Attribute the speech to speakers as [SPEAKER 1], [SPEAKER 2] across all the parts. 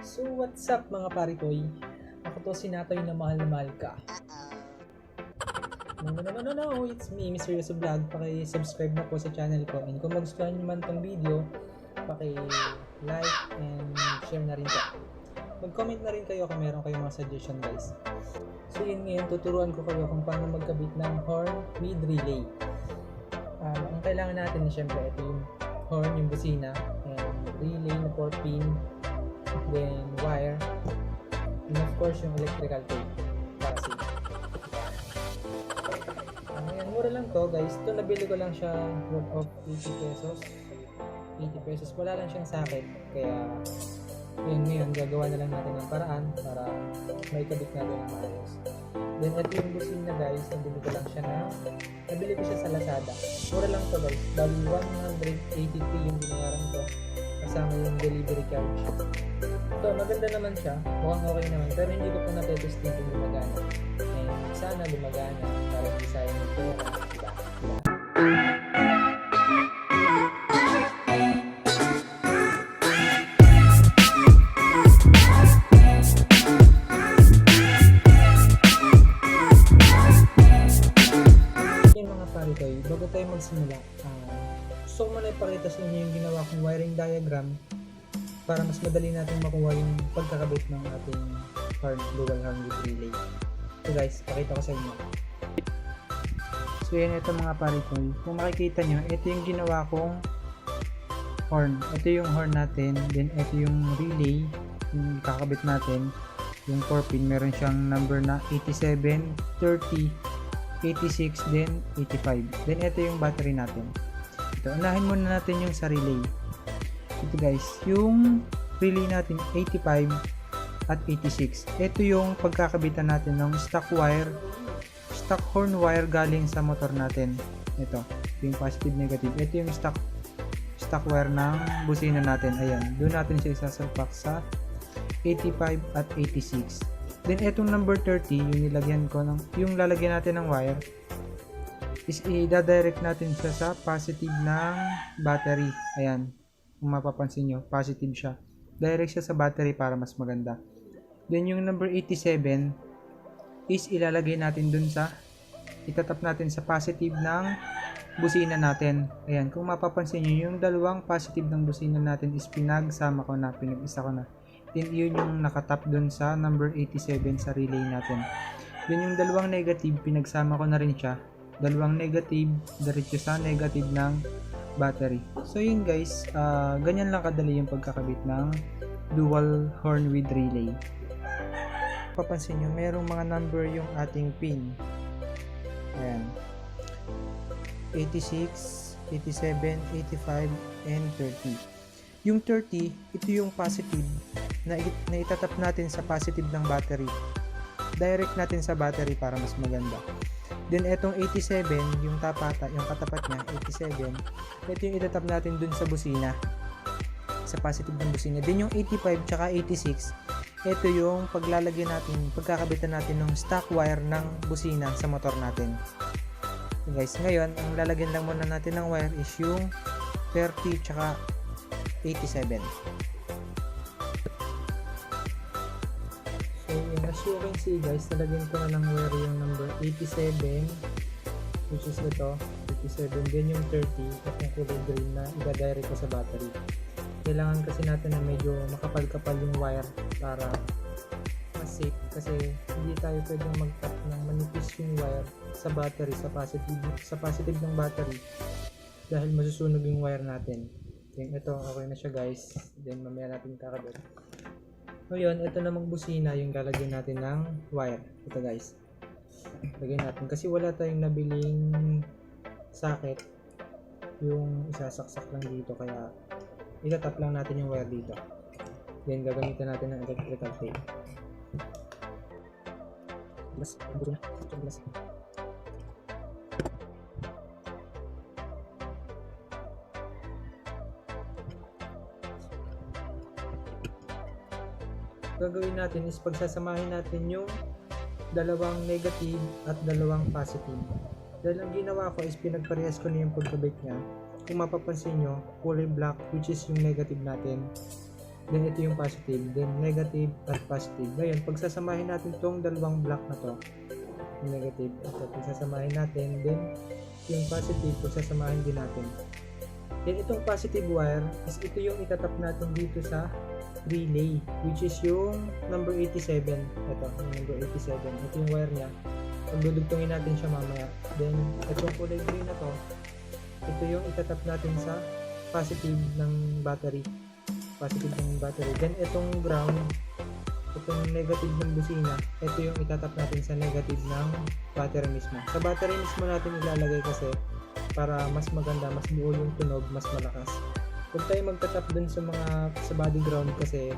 [SPEAKER 1] So what's up mga paritoy? Ako to si Natoy na mahal ka. No, it's me, Mr. Yoso Vlog. Paki-subscribe na po sa channel ko. And kung magustuhan nyo man tong video, paki-like and share na rin po. Mag-comment na rin kayo kung meron kayong mga suggestion guys. So yun ngayon, tuturuan ko kayo kung paano magkabit ng horn with relay. Ang kailangan natin syempre ito yung horn, yung busina, and relay na 4-pin, then wire, and of course yung electrical tape para safe. Ngayon, mura lang to guys. Ito nabili ko lang siya worth of 80 pesos. 80 pesos. Wala lang siyang sakit. Kaya yun, ngayon gagawa na lang natin ng paraan para may kabit natin ng maayos. Then ito yung busina guys. Nabili ko siya sa Lazada. Mura lang to guys. Bali 183 yung binayaran ko. Kasama yung delivery charge. Ito, maganda naman siya. Mukhang okay naman. Pero hindi ko pa natetesting kung gumagana. And sana gumagana para hindi sayang yung pera. Diba? Yung mga paritoy, bago tayo magsimula, gusto ko muna ipakita sa inyo yung ginawa kong wiring diagram para mas madali natin makuha yung pagkakabit ng ating dual horn with relay. So guys, pakita ko sa inyo. So yan, ito mga paritoy. Kung makikita nyo, ito yung ginawa kong horn. Ito yung horn natin. Then ito yung relay. Yung kakabit natin. Yung 4-pin. Meron siyang number na 87, 30, 86, then 85. Then ito yung battery natin. Ito, unahin muna natin yung sa relay. Ito guys, yung relay natin 85 at 86. Ito yung pagkakabitan natin ng stock horn wire galing sa motor natin. Ito yung positive negative. Ito yung stock wire ng busina natin. Ayan, doon natin siya isasalpak sa 85 at 86. Then itong number 30, yung lalagyan natin ng wire is i-direct natin siya sa positive ng battery. Ayan, kung mapapansin nyo, positive siya. Direct siya sa battery para mas maganda. Then yung number 87 is ilalagay natin dun sa, itatap natin sa positive ng busina natin. Ayan, kung mapapansin nyo, yung dalawang positive ng busina natin is pinag-isa ko na. Then yun yung nakatap dun sa number 87 sa relay natin. Then yung dalawang negative, pinagsama ko na rin siya. Dalawang negative, diretso sa negative ng battery. So yun guys, ganyan lang kadali yung pagkakabit ng dual horn with relay. Papansin nyo, merong mga number yung ating pin. Ayan, 86, 87, 85, and 30. Yung 30, ito yung positive na itatap natin sa positive ng battery. Direct natin sa battery para mas maganda. Then etong 87, yung katapat niya, 87, ito yung itatap natin dun sa busina. Sa positive ng busina. Then yung 85 tsaka 86, ito yung pagkakabitan natin ng stock wire ng busina sa motor natin. So guys, ngayon, ang lalagyan lang muna natin ng wire is yung 30 tsaka 87. So as you can see guys, nalagyan ko na ng wire yung number 87, which is ito, 87, then yung 30, itong kulay green na i-direct ko sa battery. Kailangan kasi natin na medyo makapal-kapal yung wire para mas safe, kasi hindi tayo pwedeng mag-tap ng manipis yung wire sa battery, sa positive ng battery, dahil masusunog yung wire natin. Then ito, okay na siya guys. Then mamaya natin kakabit. Ngayon, ito namang busina yung lalagyan natin ng wire. Ito guys, lagyan natin kasi wala tayong nabiling socket yung isasaksak lang dito, kaya itatap lang natin yung wire dito. Then gagamitan natin ng electrical tape. Gagawin natin is pagsasamahin natin yung dalawang negative at dalawang positive. Dahil ang ginawa ko is pinagparehas ko na yung pagkabit niya. Kung mapapansin nyo, kulay black, which is yung negative natin. then ito yung positive, then negative at positive. Ngayon, pagsasamahin natin itong dalawang block na to, yung negative, ito pagsasamahin natin, then yung positive pagsasamahin din natin. Then itong positive wire is ito yung itatap natin dito sa relay, which is yung number 87. Ito, yung number 87. Ito yung wire niya. Pagdudugtungin natin siya mamaya. Then, itong kulay green na to, ito yung itatap natin sa positive ng battery. Positive ng battery. Then, itong ground, itong negative ng busina, ito yung itatap natin sa negative ng battery mismo. Sa battery mismo natin ilalagay kasi para mas maganda, mas buo yung tunog, mas malakas. Huwag tayo magtatap dun sa body ground kasi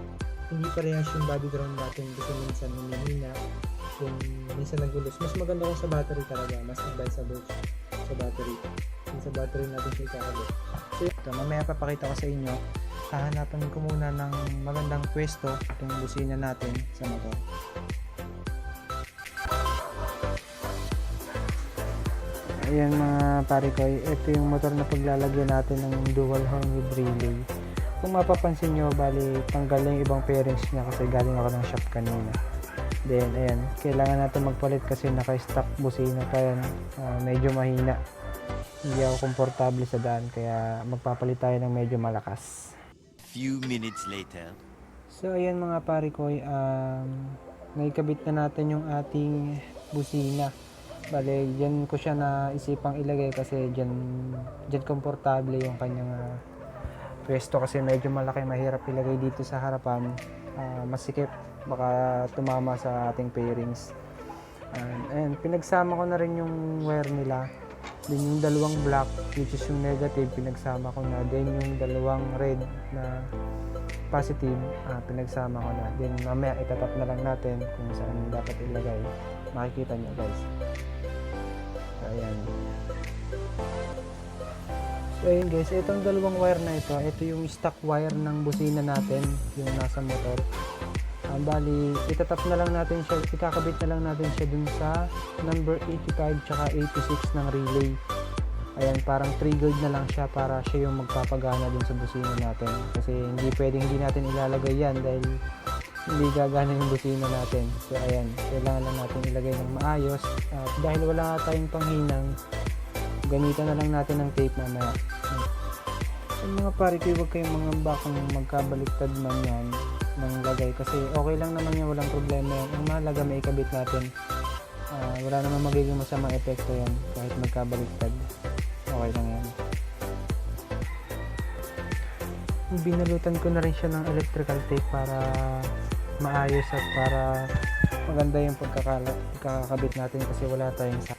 [SPEAKER 1] hindi parehas yung body ground natin kasi minsan humihina, yung minsan nagulus. Mas maganda kung sa battery talaga, mas advisable sa battery. Yung sa battery natin siya ikakabit. So ito, mamaya papakita ko sa inyo. Hahanapan ko muna ng magandang pwesto itong busina natin sa motor. Ayan mga pare ko, ito yung motor na paglalagyan natin ng dual horn with relay. Kung mapapansin nyo, bali tanggal yung ibang pairings niya kasi galing ako ng shop kanina. Then ayan, kailangan natin magpalit kasi naka-stock busina pa yan, medyo mahina. Hindi ako komportable sa daan kaya magpapalit tayo ng medyo malakas.
[SPEAKER 2] Few minutes later.
[SPEAKER 1] So ayan mga pare ko, naikabit na natin yung ating busina. Bale, dyan ko siya naisipang ilagay kasi dyan komportable yung kanyang pwesto kasi medyo malaki, mahirap ilagay dito sa harapan. Masikip, baka tumama sa ating pairings. And pinagsama ko na rin yung wire nila. Then yung dalawang black, which is yung negative, pinagsama ko na. Then yung dalawang red na positive, pinagsama ko na. Then mamaya itatap na lang natin kung saan dapat ilagay. Makikita nyo guys. Ayan. So ayun guys, itong dalawang wire na ito yung stock wire ng busina natin, yung nasa motor. Bali, itatap na lang natin siya, ikakabit na lang natin siya dun sa number 85 tsaka 86 ng relay. Ayan, parang triggered na lang siya para siya yung magpapagana dun sa busina natin. Kasi hindi natin ilalagay yan dahil hindi gagana yung busina natin. So ayan, kailangan lang natin ilagay ng maayos. At dahil wala tayong panghinang, gamitan na lang natin ng tape mamaya. So mga pare ko, huwag kayong mga bakang magkabaliktad man yan ng lagay kasi okay lang naman yan, walang problema yan. Ang mahalaga may ikabit natin. Wala naman magiging masamang epekto yan kahit magkabaliktad. Okay lang yan. Binalutan ko na rin siya ng electrical tape para maayos at para maganda yung pagkakabit natin kasi wala tayong sa.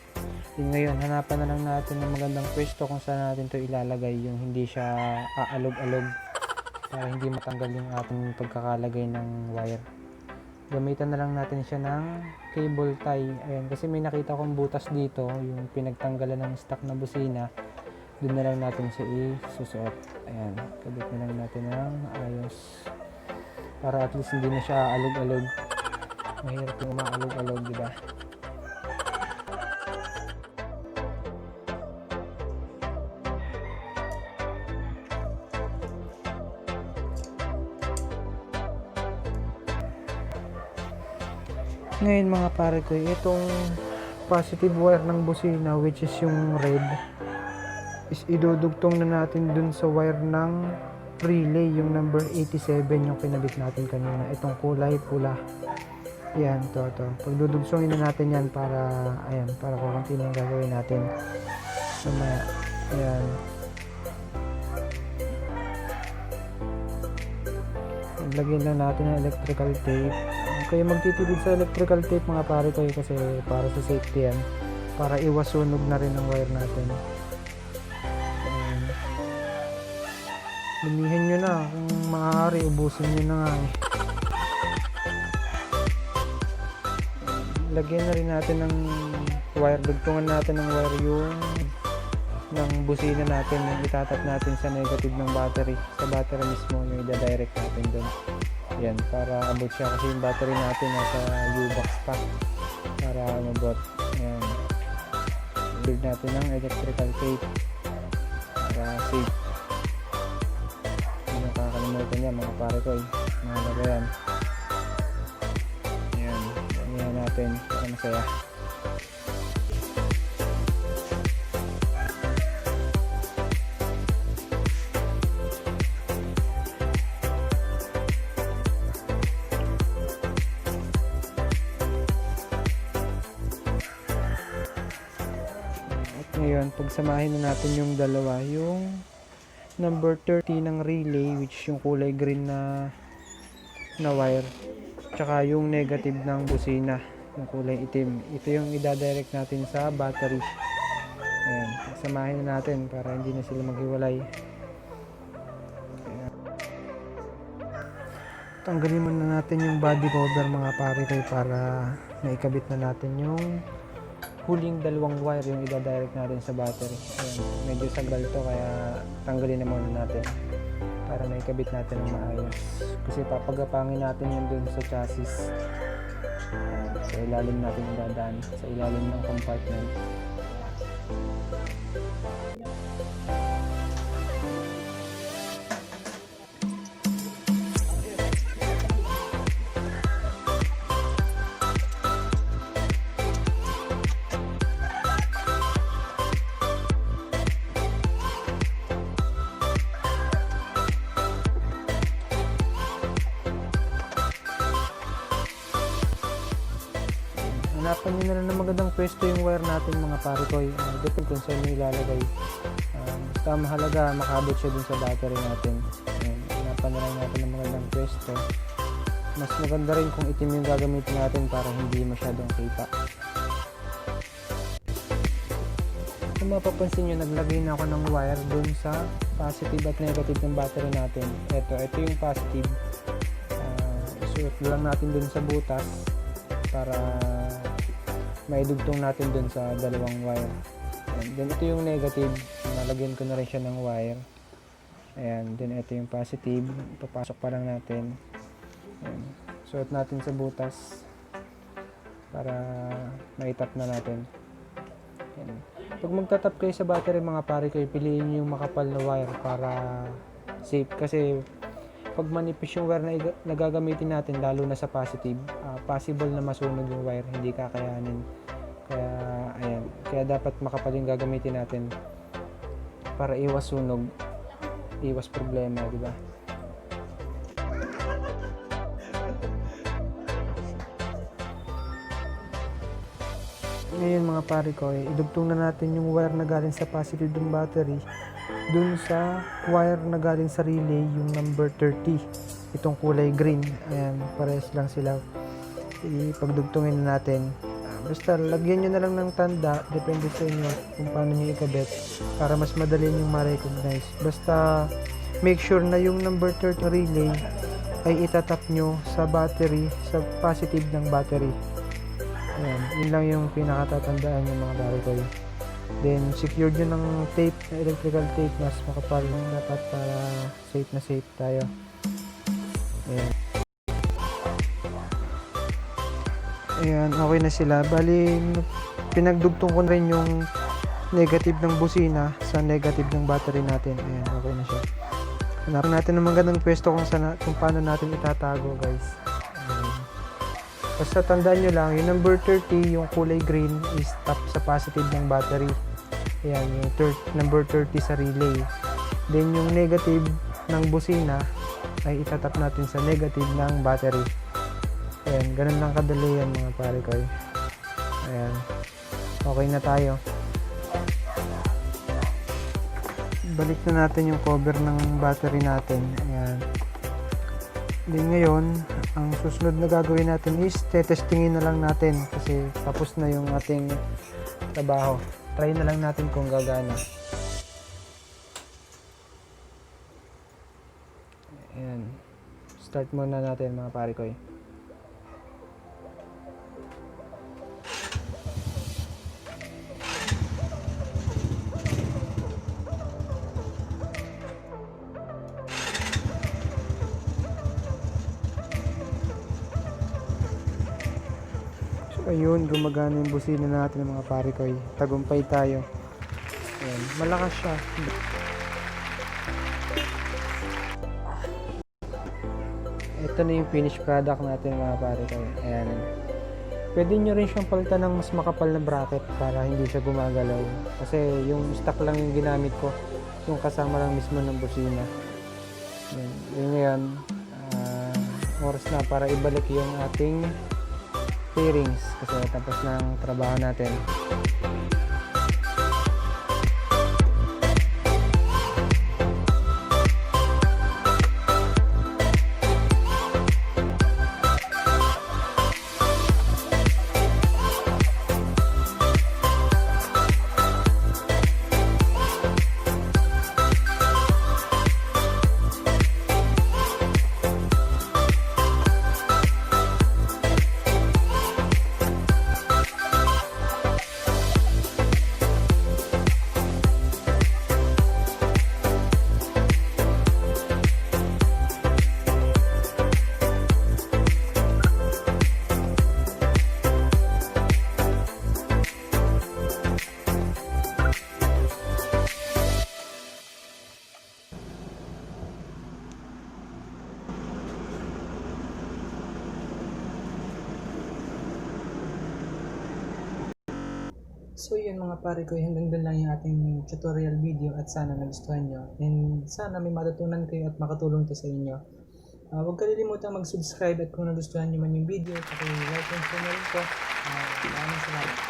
[SPEAKER 1] Ngayon, hanapan na lang natin ng magandang pwesto kung saan natin to ilalagay, yung hindi siya aalog-alog para hindi matanggal yung ating pagkakalagay ng wire. Gamitan na lang natin siya ng cable tie. Ayan, kasi may nakita kong butas dito, yung pinagtanggalan ng stock na busina. Doon na lang natin siya isusuot. Ayan, kabit na lang natin ng ayos para at least hindi na siya alog-alog. Mahirap yung umaalog-alog, diba? Ngayon mga pare ko, itong positive wire ng busina, which is yung red, is idudugtong na natin dun sa wire ng relay, yung number 87 yung pinabit natin kanina. Itong kulay pula. Yan, to. Pagdudugsongin na natin yan para, ayan, para kukunti na yung gagawin natin. So, ayan. Lagyan lang natin ng electrical tape. Kaya magtitipid sa electrical tape mga pare ko kasi para sa safety yan. Para iwas sunog na rin ang wire natin. Lumihin nyo na kung maaari, ubusin nyo na nga eh. Lagyan na rin natin ng wire, dugtungan natin ng wire yung ng busina natin, yung itatap natin sa negative ng battery, sa battery mismo yung ida-direct natin doon. Yan, para abot siya kasi yung battery natin nasa U-box pa para umabot. Yan, build natin ng electrical tape para safe. nakalimutan niya mga pare ko. Mahalaga yan. Ayan, ganyan natin para masaya. At ngayon, pagsamahin na natin yung dalawa, yung number 30 ng relay, which yung kulay green na wire, tsaka yung negative ng busina, yung kulay itim. Ito yung idadirect natin sa battery. Ayan, pagsamahin na natin para hindi na sila maghiwalay. Ayan. Tanggalin muna natin yung body cover mga pare ko para naikabit na natin yung huling dalawang wire yung idadirect natin sa battery. Ayan, medyo sagal to kaya tanggalin na muna natin para naikabit natin ng maayos. Kasi papagapangin natin yun dun sa chassis. Ayan, sa ilalim natin idadaan, sa ilalim ng compartment. Hanapan nyo na lang ng magandang pwesto yung wire natin mga pare ko. Depende kung saan nyo ilalagay. Basta mahalaga makabot siya dun sa battery natin. Hanapan na lang natin ng magandang pwesto. Mas maganda rin kung itim yung gagamitin natin para hindi masyadong kita. Kung mapapansin nyo, naglagay na ako ng wire dun sa positive at negative ng battery natin. Ito yung positive. Isuot lang natin dun sa butas para maidugtong natin dun sa dalawang wire. And then ito yung negative, nalagyan ko na rin siya ng wire. Ayan, then ito yung positive, papasok pa lang natin. Ayan, suot natin sa butas para maitap na natin. Ayan. Pag magtatap kayo sa battery mga pare kayo, piliin yung makapal na wire para safe. Kasi pag manipis yung wire na gagamitin natin, lalo na sa positive, possible na masunog yung wire, hindi kakayanin. Kaya ayan, kaya dapat makapal yung gagamitin natin para iwas sunog, iwas problema, di ba? Ngayon mga pare ko, idugtong na natin yung wire na galing sa positive ng battery dun sa wire na galing sa relay, yung number 30, itong kulay green. Ayan, parehas lang sila. Ipagdugtungin na natin. Basta lagyan nyo na lang ng tanda, depende sa inyo kung paano nyo ikabit para mas madali nyo ma-recognize. Basta make sure na yung number 30 relay ay itatap nyo sa battery, sa positive ng battery. Ayan, yun lang yung pinakatatandaan nyo mga pare ko. Then secure nyo ng tape, electrical tape, mas makapal dapat para safe na safe tayo. Ayan. Ayan, okay na sila. Bali, pinagdugtong ko rin yung negative ng busina sa negative ng battery natin. Ayan, okay na siya. Hanapin natin ng magandang pwesto kung paano natin itatago, guys. Ayan. Basta tandaan nyo lang, yung number 30, yung kulay green, is tap sa positive ng battery. Ayan, yung number 30 sa relay. Then, yung negative ng busina ay itatap natin sa negative ng battery. Ayan, ganun lang kadali yan mga pare ko. Ayan, okay na tayo. Balik na natin yung cover ng battery natin. Ayan. Then ngayon, ang susunod na gagawin natin is tetestingin na lang natin kasi tapos na yung ating trabaho. Try na lang natin kung gagana. Ayan. Start muna natin mga pare ko. Ayun, gumagana yung busina natin ng mga pare ko. Tagumpay tayo. Ayan, malakas siya. ito na yung finished product natin mga pare ko. Ayan. Pwede nyo rin siyang palitan ng mas makapal na bracket para hindi siya gumagalaw. Kasi yung stock lang yung ginamit ko. Yung kasama lang mismo ng busina. Yan. Yung ngayon, oras na para ibalik yung ating fairings. Kasi tapos na ang trabaho natin. So yun mga pare ko, hanggang doon lang yung ating tutorial video at sana nagustuhan nyo. And sana may matutunan kayo at makatulong to sa inyo. Huwag kalimutan mag-subscribe at kung nagustuhan nyo man yung video, like and share na rin po. Maraming salamat.